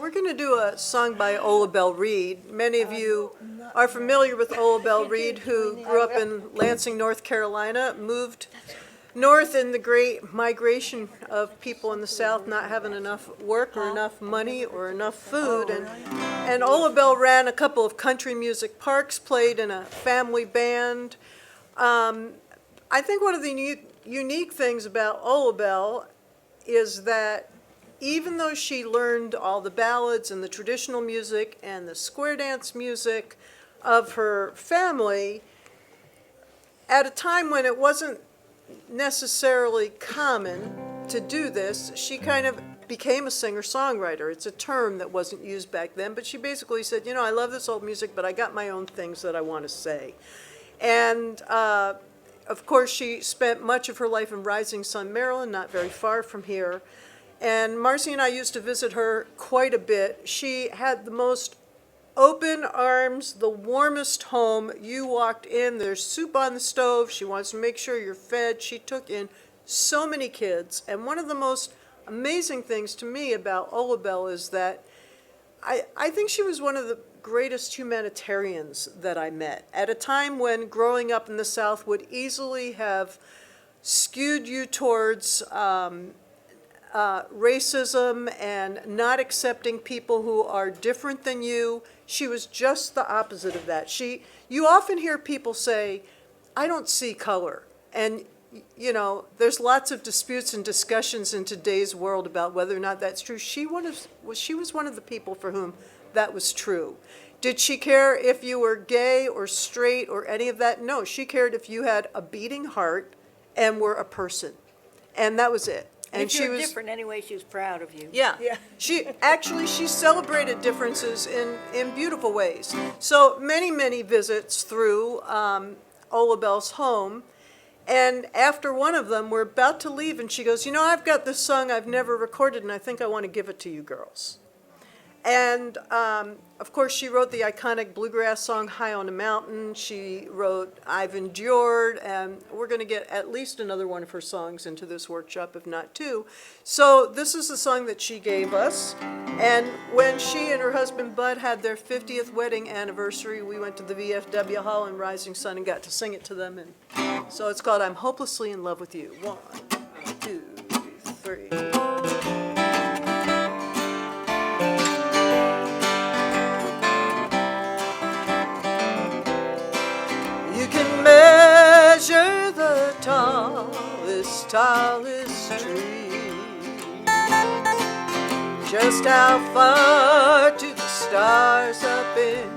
we're going to do a song by Ola Belle Reed. Many of you are familiar with Ola Belle Reed, who grew up in Lansing, North Carolina, moved north in the great migration of people in the South not having enough work or enough money or enough food. And Ola Belle ran a couple of country music parks, played in a family band. I think one of the unique things about Ola Belle is that even though she learned all the ballads and the traditional music and the square dance music of her family, at a time when it wasn't necessarily common to do this, she kind of became a singer-songwriter. It's a term that wasn't used back then, but she basically said, you know, I love this old music, but I got my own things that I want to say. And of course, she spent much of her life in Rising Sun, Maryland, not very far from here. And Marcy and I used to visit her quite a bit. She had the most open arms, the warmest home. You walked in, there's soup on the stove. She wants to make sure you're fed. She took in so many kids. And one of the most amazing things to me about Ola Belle is that I think she was one of the greatest humanitarians that I met at a time when growing up in the South would easily have skewed you towards racism and not accepting people who are different than you. She was just the opposite of that. You often hear people say, I don't see color. And, you know, there's lots of disputes and discussions in today's world about whether or not that's true. She was one of the people for whom that was true. Did she care if you were gay or straight or any of that? No, she cared if you had a beating heart and were a person. And that was it. And if you're different anyway, she was proud of you. Yeah. She celebrated differences in beautiful ways. So many visits through Ola Belle's home. And after one of them, we're about to leave, and she goes, you know, I've got this song I've never recorded, and I think I want to give it to you girls. And, of course, she wrote the iconic bluegrass song, High on a Mountain. She wrote I've Endured, and we're going to get at least another one of her songs into this workshop, if not two. So this is the song that she gave us. And when she and her husband, Bud, had their 50th wedding anniversary, we went to the VFW Hall in Rising Sun and got to sing it to them. And so it's called I'm Hopelessly in Love with You. 1, 2, 3. Measure the tallest tree. Just how far to the stars up in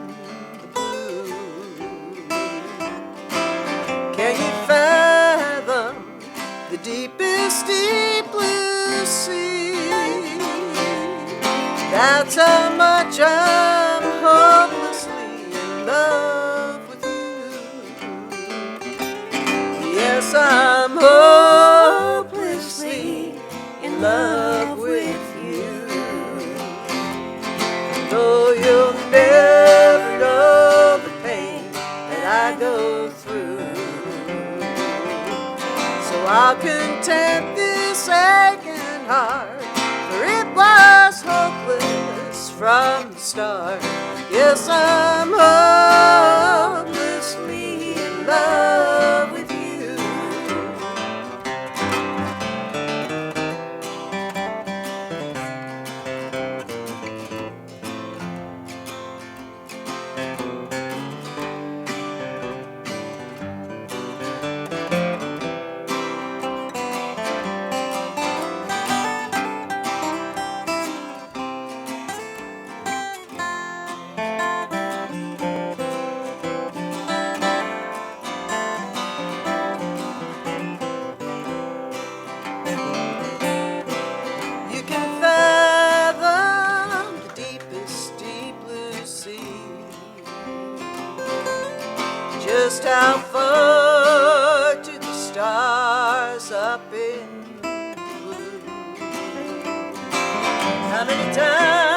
the blue? Can you fathom the deepest deep blue sea? That's how much I'm hopelessly in love. Yes, I'm hopelessly in love with you. Though you'll never know the pain that I go through, so I'll content this aching heart, for it was hopeless from the start. Yes, I'm hopelessly in love with you. Just how far to the stars up in the blue? How many times